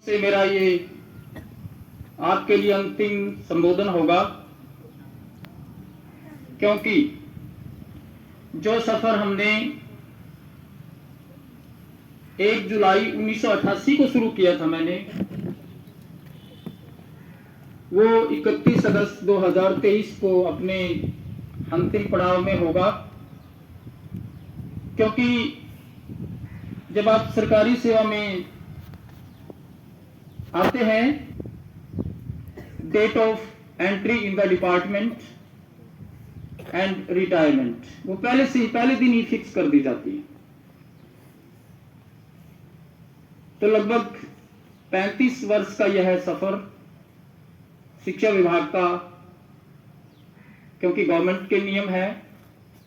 से मेरा ये आपके लिए अंतिम संबोधन होगा, क्योंकि जो सफर हमने 1 जुलाई 1988 को शुरू किया था मैंने, वो 31 अगस्त 2023 को अपने अंतिम पड़ाव में होगा। क्योंकि जब आप सरकारी सेवा में आते हैं, date of entry in the department and retirement वो पहले दिन ही फिक्स कर दी जाती है। तो लगभग 35 वर्ष का यह सफर शिक्षा विभाग का, क्योंकि गवर्नमेंट के नियम है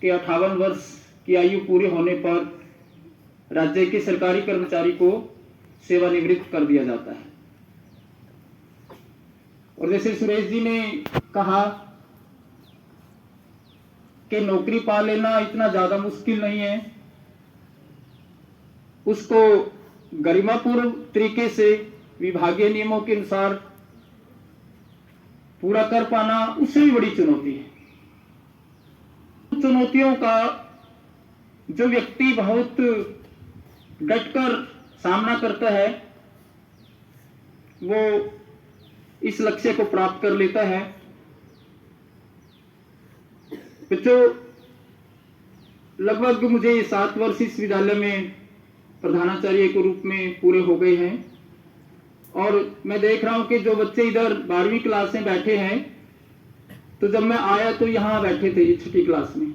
कि 58 वर्ष की आयु पूरी होने पर राज्य के सरकारी कर्मचारी को सेवानिवृत्त कर दिया जाता है। और जैसे सुरेश जी ने कहा कि नौकरी पा लेना इतना ज्यादा मुश्किल नहीं है, उसको गरिमापूर्ण तरीके से विभागीय नियमों के अनुसार पूरा कर पाना उससे भी बड़ी चुनौती है। चुनौतियों का जो व्यक्ति बहुत डटकर सामना करता है, वो इस लक्ष्य को प्राप्त कर लेता है। बच्चों, लगभग मुझे 7 वर्ष इस विद्यालय में प्रधानाचार्य के रूप में पूरे हो गए हैं, और मैं देख रहा हूं कि जो बच्चे इधर 12वीं क्लास में बैठे हैं, तो जब मैं आया तो यहां बैठे थे 6ठी क्लास में।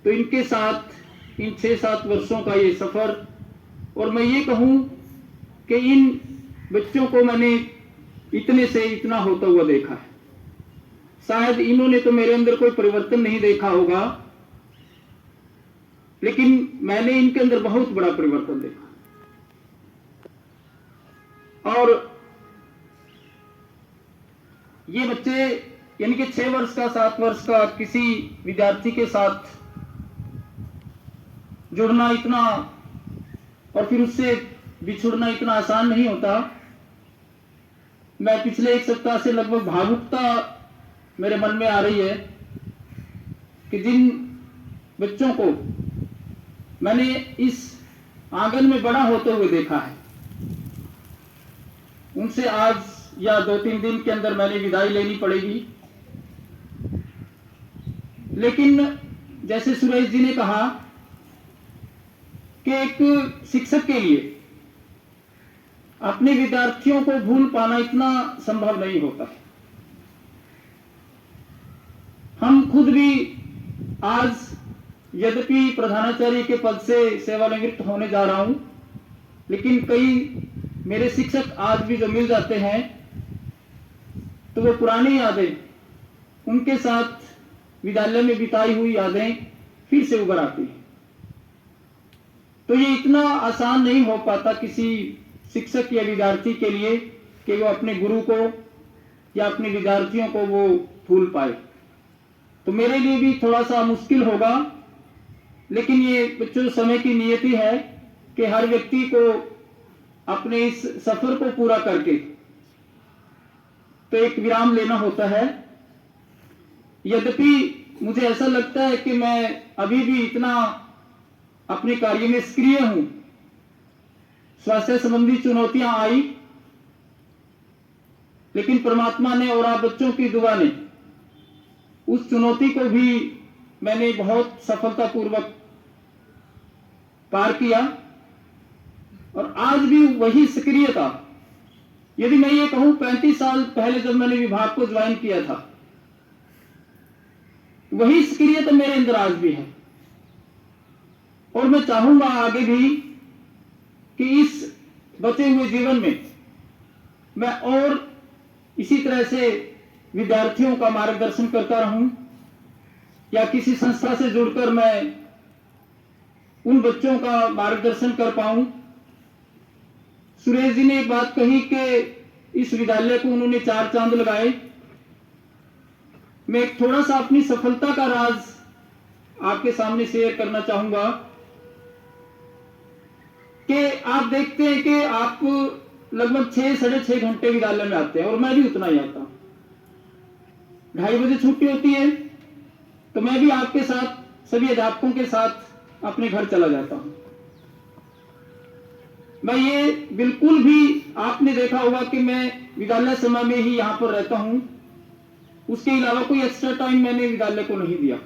तो इनके साथ इन 6-7 वर्षों का ये सफर, और मैं ये कहूं कि इन बच्चों को मैंने इतने से इतना होता हुआ देखा है। शायद इन्होंने तो मेरे अंदर कोई परिवर्तन नहीं देखा होगा, लेकिन मैंने इनके अंदर बहुत बड़ा परिवर्तन देखा। और ये बच्चे यानी कि 6 वर्ष का 7 वर्ष का किसी विद्यार्थी के साथ जुड़ना इतना और फिर उससे बिछुड़ना इतना आसान नहीं होता। मैं पिछले 1 सप्ताह से लगभग भावुकता मेरे मन में आ रही है कि जिन बच्चों को मैंने इस आंगन में बड़ा होते हुए देखा है, उनसे आज या 2-3 दिन के अंदर मैंने विदाई लेनी पड़ेगी। लेकिन जैसे सुरेश जी ने कहा कि एक शिक्षक के लिए अपने विद्यार्थियों को भूल पाना इतना संभव नहीं होता। हम खुद भी आज यद्यपि प्रधानाचार्य के पद से सेवानिवृत्त होने जा रहा हूं, लेकिन कई मेरे शिक्षक आज भी जो मिल जाते हैं, तो वो पुरानी यादें, उनके साथ विद्यालय में बिताई हुई यादें फिर से उभर आती हैं। तो ये इतना आसान नहीं हो पाता किसी शिक्षक या विद्यार्थी के लिए कि वो अपने गुरु को या अपने विद्यार्थियों को वो भूल पाए। तो मेरे लिए भी थोड़ा सा मुश्किल होगा, लेकिन ये बच्चों समय की नियति है कि हर व्यक्ति को अपने इस सफर को पूरा करके तो एक विराम लेना होता है। यद्यपि मुझे ऐसा लगता है कि मैं अभी भी इतना अपने कार्य में सक्रिय हूं। स्वास्थ्य संबंधी चुनौतियां आई, लेकिन परमात्मा ने और आप बच्चों की दुआ ने उस चुनौती को भी मैंने बहुत सफलतापूर्वक पार किया, और आज भी वही सक्रियता, यदि मैं ये कहूं 35 साल पहले जब मैंने विभाग को ज्वाइन किया था, वही सक्रियता मेरे अंदर आज भी है। और मैं चाहूंगा आगे भी कि इस बचे हुए जीवन में मैं और इसी तरह से विद्यार्थियों का मार्गदर्शन करता रहूं, या किसी संस्था से जुड़कर मैं उन बच्चों का मार्गदर्शन कर पाऊं। सुरेश जी ने एक बात कही कि इस विद्यालय को उन्होंने 4 चांद लगाए। मैं एक थोड़ा सा अपनी सफलता का राज आपके सामने शेयर करना चाहूंगा कि आप देखते हैं कि आप लगभग 6-6.5 घंटे विद्यालय में आते हैं और मैं भी उतना ही आता हूं। 2:30 बजे छुट्टी होती है तो मैं भी आपके साथ, सभी अध्यापकों के साथ अपने घर चला जाता हूं। मैं ये बिल्कुल भी, आपने देखा होगा कि मैं विद्यालय समय में ही यहां पर रहता हूं, उसके अलावा कोई एक्स्ट्रा टाइम मैंने विद्यालय को नहीं दिया।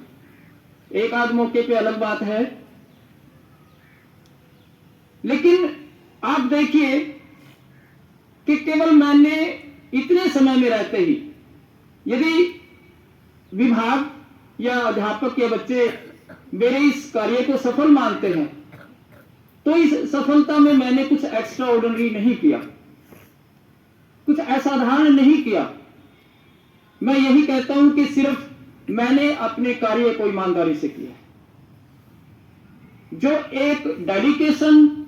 एक आध मौके पे अलग बात है, लेकिन आप देखिए कि केवल मैंने इतने समय में रहते ही, यदि विभाग या अध्यापक या बच्चे मेरे इस कार्य को सफल मानते हैं तो इस सफलता में मैंने कुछ एक्स्ट्रा ऑर्डिनरी नहीं किया, कुछ असाधारण नहीं किया। मैं यही कहता हूं कि सिर्फ मैंने अपने कार्य को ईमानदारी से किया। जो एक डेडिकेशन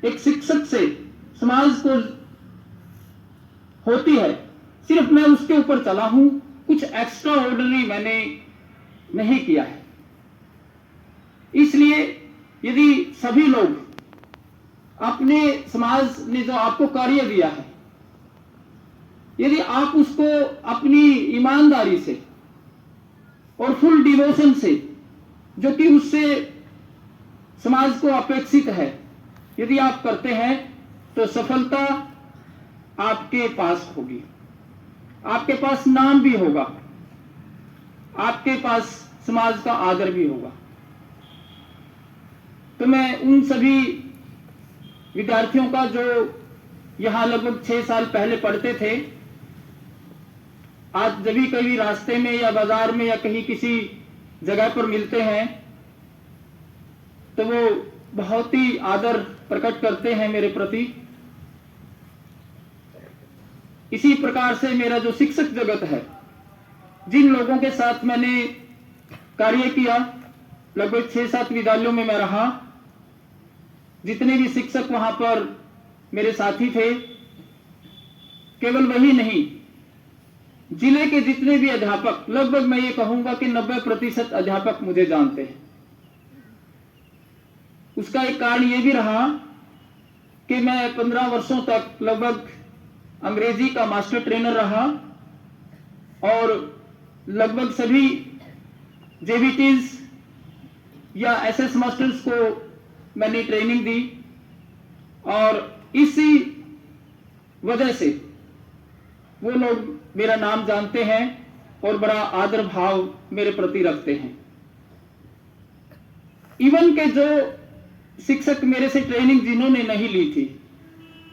एक शिक्षक से समाज को होती है, सिर्फ मैं उसके ऊपर चला हूं, कुछ एक्स्ट्रा ऑर्डिनरी मैंने नहीं किया है। इसलिए यदि सभी लोग अपने समाज ने जो आपको कार्य दिया है, यदि आप उसको अपनी ईमानदारी से और फुल डिवोशन से, जो कि उससे समाज को अपेक्षित है, यदि आप करते हैं तो सफलता आपके पास होगी, आपके पास नाम भी होगा, आपके पास समाज का आदर भी होगा। तो मैं उन सभी विद्यार्थियों का जो यहां लगभग 6 साल पहले पढ़ते थे, आज जब भी कभी रास्ते में या बाजार में या कहीं किसी जगह पर मिलते हैं तो वो बहुत ही आदर प्रकट करते हैं मेरे प्रति। इसी प्रकार से मेरा जो शिक्षक जगत है, जिन लोगों के साथ मैंने कार्य किया, लगभग 6-7 विद्यालयों में मैं रहा, जितने भी शिक्षक वहां पर मेरे साथी थे, केवल वही नहीं, जिले के जितने भी अध्यापक, लगभग मैं ये कहूंगा कि 90% अध्यापक मुझे जानते हैं। उसका एक कारण यह भी रहा कि मैं 15 वर्षों तक लगभग अंग्रेजी का मास्टर ट्रेनर रहा और लगभग सभी जेबीटीज या एसएस मास्टर्स को मैंने ट्रेनिंग दी और इसी वजह से वो लोग मेरा नाम जानते हैं और बड़ा आदर भाव मेरे प्रति रखते हैं। इवन के जो शिक्षक मेरे से ट्रेनिंग जिन्होंने नहीं ली थी,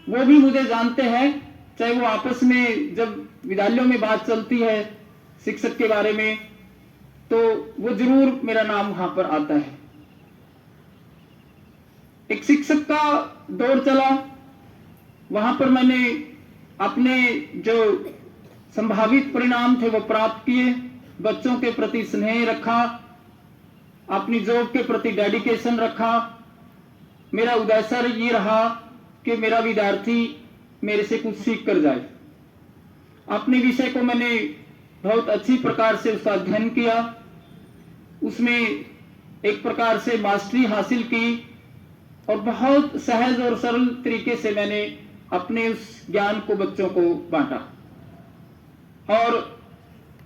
वो भी मुझे जानते हैं, चाहे वो आपस में जब विद्यालयों में बात चलती है शिक्षक के बारे में तो वो जरूर मेरा नाम वहां पर आता है। एक शिक्षक का दौर चला, वहां पर मैंने अपने जो संभावित परिणाम थे वो प्राप्त किए, बच्चों के प्रति स्नेह रखा, अपनी जॉब के प्रति डेडिकेशन रखा। मेरा उद्देश्य ये रहा कि मेरा विद्यार्थी मेरे से कुछ सीख कर जाए। अपने विषय को मैंने बहुत अच्छी प्रकार से उसका अध्ययन किया, उसमें एक प्रकार से मास्टरी हासिल की और बहुत सहज और सरल तरीके से मैंने अपने उस ज्ञान को बच्चों को बांटा। और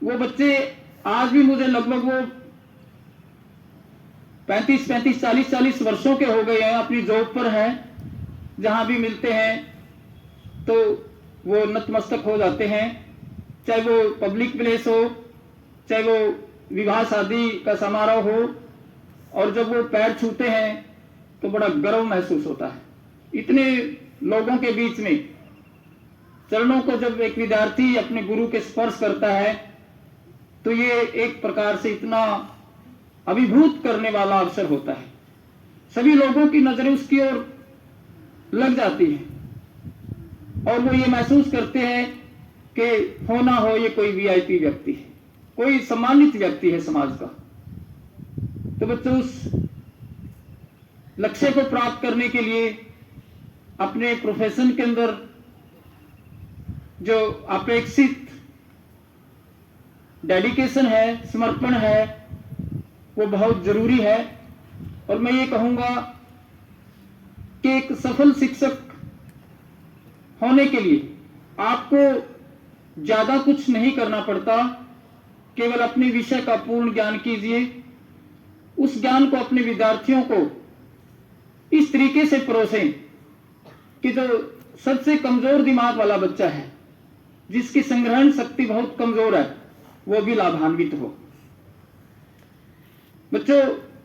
वो बच्चे आज भी मुझे लगभग वो 35, 40 वर्षों के हो गए हैं, अपनी जॉब पर हैं, जहां भी मिलते हैं तो वो नतमस्तक हो जाते हैं, चाहे वो पब्लिक प्लेस हो, चाहे वो विवाह शादी का समारोह हो, और जब वो पैर छूते हैं तो बड़ा गर्व महसूस होता है। इतने लोगों के बीच में चरणों को जब एक विद्यार्थी अपने गुरु के स्पर्श करता है तो ये एक प्रकार से इतना अभिभूत करने वाला अवसर होता है। सभी लोगों की नजरें उसकी ओर लग जाती हैं और वो ये महसूस करते हैं कि हो ना हो ये कोई वीआईपी व्यक्ति है, कोई सम्मानित व्यक्ति है समाज का। तो बच्चे उस लक्ष्य को प्राप्त करने के लिए अपने प्रोफेशन के अंदर जो अपेक्षित डेडिकेशन है, समर्पण है, वो बहुत जरूरी है। और मैं ये कहूंगा कि एक सफल शिक्षक होने के लिए आपको ज्यादा कुछ नहीं करना पड़ता, केवल अपने विषय का पूर्ण ज्ञान कीजिए। उस ज्ञान को अपने विद्यार्थियों को इस तरीके से परोसें कि जो सबसे कमजोर दिमाग वाला बच्चा है, जिसकी संग्रहण शक्ति बहुत कमजोर है, वो भी लाभान्वित हो। बच्चों,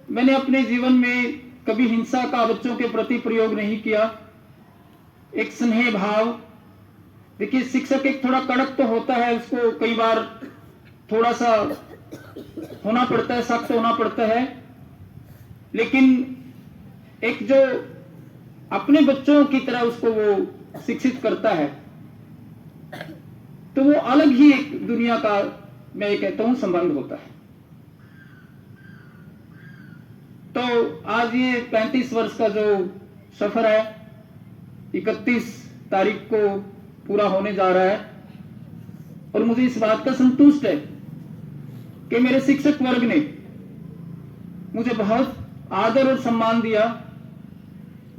मैंने अपने जीवन में कभी हिंसा का बच्चों के प्रति प्रयोग नहीं किया। एक स्नेह भाव, देखिए शिक्षक एक थोड़ा कड़क तो होता है, उसको कई बार थोड़ा सा होना पड़ता है, सख्त होना पड़ता है, लेकिन एक जो अपने बच्चों की तरह उसको वो शिक्षित करता है, तो वो अलग ही एक दुनिया का, मैं ये कहता हूं, संबंध होता है। तो आज ये 35 वर्ष का जो सफर है, 31 तारीख को पूरा होने जा रहा है, और मुझे इस बात का संतुष्ट है कि मेरे शिक्षक वर्ग ने मुझे बहुत आदर और सम्मान दिया,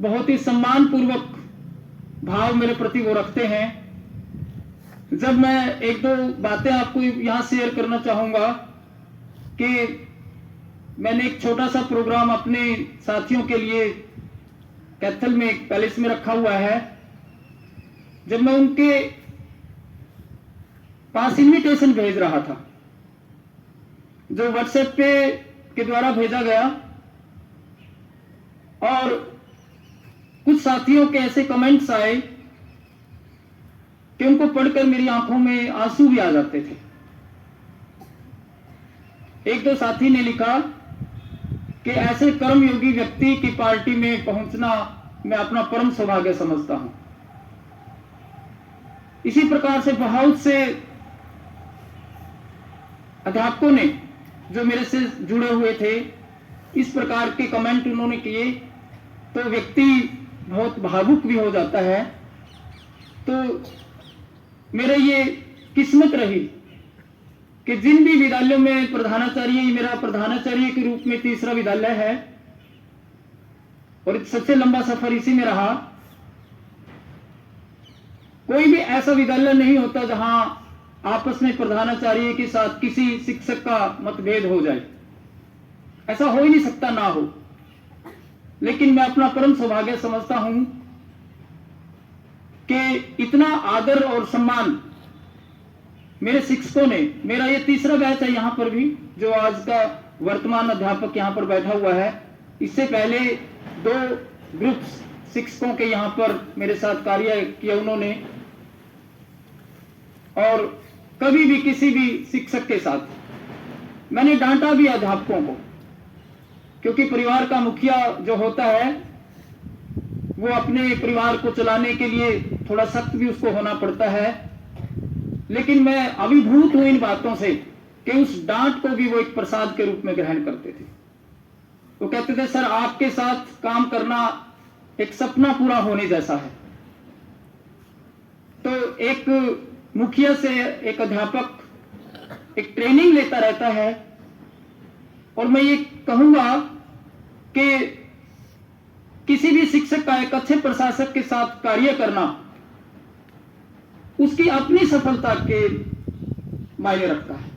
बहुत ही सम्मान पूर्वक भाव मेरे प्रति वो रखते हैं। जब मैं एक दो बातें आपको यहां शेयर करना चाहूंगा कि मैंने एक छोटा सा प्रोग्राम अपने साथियों के लिए कैथल में एक पैलेस में रखा हुआ है। जब मैं उनके पास इनविटेशन भेज रहा था, जो व्हाट्सएप पे के द्वारा भेजा गया, और कुछ साथियों के ऐसे कमेंट्स आए कि उनको पढ़कर मेरी आंखों में आंसू भी आ जाते थे। एक दो साथी ने लिखा कि ऐसे कर्मयोगी व्यक्ति की पार्टी में पहुंचना मैं अपना परम सौभाग्य समझता हूं। इसी प्रकार से बहुत से अध्यापकों ने जो मेरे से जुड़े हुए थे, इस प्रकार के कमेंट उन्होंने किए, तो व्यक्ति बहुत भावुक भी हो जाता है। तो मेरा ये किस्मत रही कि जिन भी विद्यालयों में प्रधानाचार्य, मेरा प्रधानाचार्य के रूप में तीसरा विद्यालय है, और सबसे लंबा सफर इसी में रहा। कोई भी ऐसा विद्यालय नहीं होता जहां आपस में प्रधानाचार्य के साथ किसी शिक्षक का मतभेद हो जाए, ऐसा हो ही नहीं सकता, ना हो। लेकिन मैं अपना परम सौभाग्य समझता हूं कि इतना आदर और सम्मान मेरे शिक्षकों ने, मेरा ये तीसरा बैच है यहां पर भी, जो आज का वर्तमान अध्यापक यहां पर बैठा हुआ है। इससे पहले 2 ग्रुप्स शिक्षकों के यहां पर मेरे साथ कार्य किया उन्होंने, और कभी भी किसी भी शिक्षक के साथ मैंने डांटा भी अध्यापकों को, क्योंकि परिवार का मुखिया जो होता है वो अपने परिवार को चलाने के लिए थोड़ा सख्त भी उसको होना पड़ता है। लेकिन मैं अभिभूत हूं इन बातों से कि उस डांट को भी वो एक प्रसाद के रूप में ग्रहण करते थे। वो कहते थे, सर आपके साथ काम करना एक सपना पूरा होने जैसा है। तो एक मुखिया से एक अध्यापक एक ट्रेनिंग लेता रहता है, और मैं ये कहूंगा कि किसी भी शिक्षक का एक अच्छे प्रशासक के साथ कार्य करना उसकी अपनी सफलता के मायने रखता है।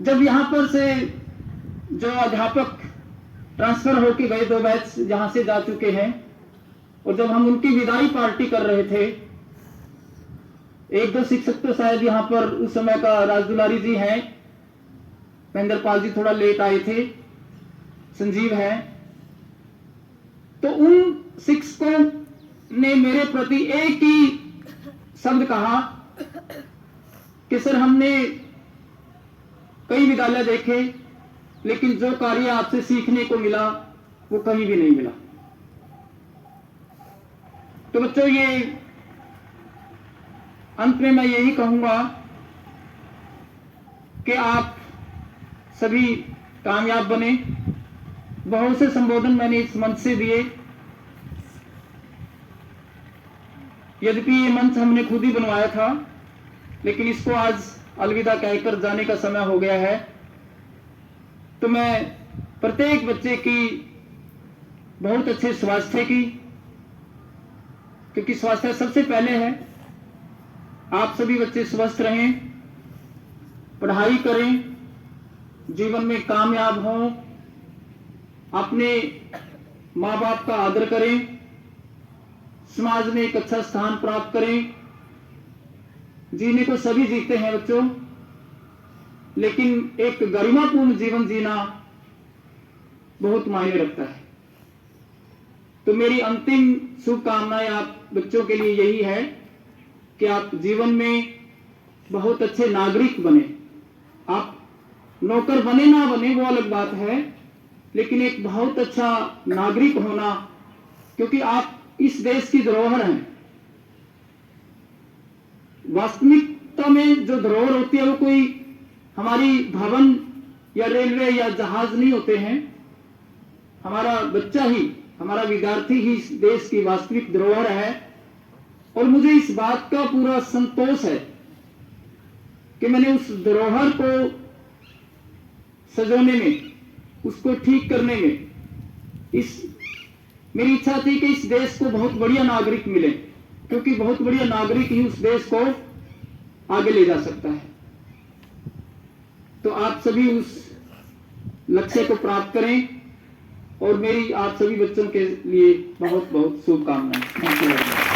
जब यहां पर से जो अध्यापक ट्रांसफर होके गए, 2 बैच यहां से जा चुके हैं, और जब हम उनकी विदाई पार्टी कर रहे थे, 1-2 शिक्षक तो शायद यहां पर उस समय का राजदुलारी जी हैं, महेंद्र पाल जी थोड़ा लेट आए थे, संजीव है, तो उन शिक्षकों ने मेरे प्रति एक ही शब्द कहा कि सर हमने कई विद्यालय देखे, लेकिन जो कार्य आपसे सीखने को मिला वो कहीं भी नहीं मिला। तो बच्चों, ये अंत में मैं यही कहूंगा कि आप सभी कामयाब बने। बहुत से संबोधन मैंने इस मंच से दिए, यद्यपि ये मंच हमने खुद ही बनवाया था, लेकिन इसको आज अलविदा कहकर जाने का समय हो गया है। तो मैं प्रत्येक बच्चे की बहुत अच्छे स्वास्थ्य की, क्योंकि स्वास्थ्य सबसे पहले है। आप सभी बच्चे स्वस्थ रहें, पढ़ाई करें, जीवन में कामयाब हों, अपने माँ बाप का आदर करें, समाज में एक अच्छा स्थान प्राप्त करें। जीने को सभी जीते हैं बच्चों, लेकिन एक गरिमापूर्ण जीवन जीना बहुत मायने रखता है। तो मेरी अंतिम शुभकामनाएं आप बच्चों के लिए यही है कि आप जीवन में बहुत अच्छे नागरिक बने। आप नौकर बने ना बने वो अलग बात है, लेकिन एक बहुत अच्छा नागरिक होना, क्योंकि आप इस देश की धरोहर हैं। वास्तविकता में जो धरोहर होती है वो कोई हमारी भवन या रेलवे या जहाज नहीं होते हैं। हमारा बच्चा ही, हमारा विद्यार्थी ही इस देश की वास्तविक धरोहर है। और मुझे इस बात का पूरा संतोष है कि मैंने उस धरोहर को सजोने में, उसको ठीक करने में, मेरी इच्छा थी कि इस देश को बहुत बढ़िया नागरिक मिले, क्योंकि बहुत बढ़िया नागरिक ही उस देश को आगे ले जा सकता है। तो आप सभी उस लक्ष्य को प्राप्त करें और मेरी आप सभी बच्चों के लिए बहुत बहुत शुभकामनाएं।